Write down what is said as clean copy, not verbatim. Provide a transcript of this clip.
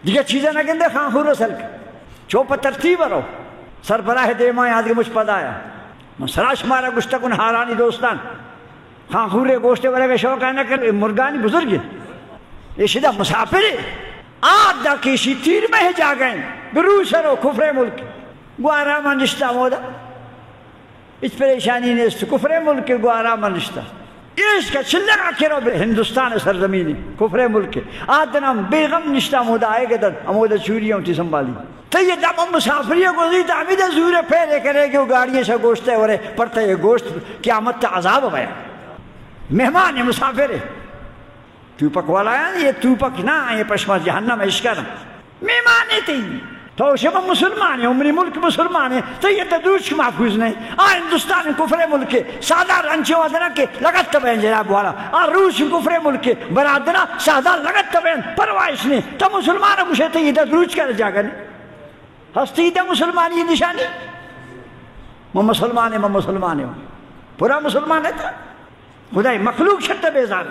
دیگه چیزیں نہ گندے خان خور رسل چوپ ترتیب رو سربراہ دیما یاد کے مجھ پدایا سراش مارا گشتہ کن حارانی دوستان خان خورے گوشتے ورے کے شوق ہے نہ کر مرگانی بزرگ یہ شدہ مسافر آد دا کیشی تیر میں جا گئے بروسرو کفر ملک گوارا منشتہ مودا اس پریشانی نے اس کفر ملک گوارا منشتہ اس کا چلگا کرو ہندوستان سرزمینی کفر ملک آدنام بیغم نشتہ مودا آئے گا در امودا چوریوں تی سنبھالی تو یہ دم مسافریوں کو زید آمید زور پھیلے کرے کہ وہ گاڑیوں سے گوشت ہے ورے پڑتا یہ گوشت قیامت تا عذاب ہویا مہمان ہے مسافر ہے توپک والا ہے یہ توپک نہ یہ پشما جہنم ہے اشکر مہمان ہے تی تو شما مسلمان ہے عمری ملک مسلمان ہے تو یہ تدروش کی محفوظ نہیں ہندوستان کفر ملک سادہ رنچے وادنا کے لگت تبین جناب والا روس کفر ملک برادنا سادہ لگت تبین پروائش نہیں تو مسلمان کچھ ہے تو یہ تدروش کر جا گا ہستی دے مسلمان یہ نشانی میں مسلمان ہے پورا مسلمان ہے تا خدای مخلوق شد بیزار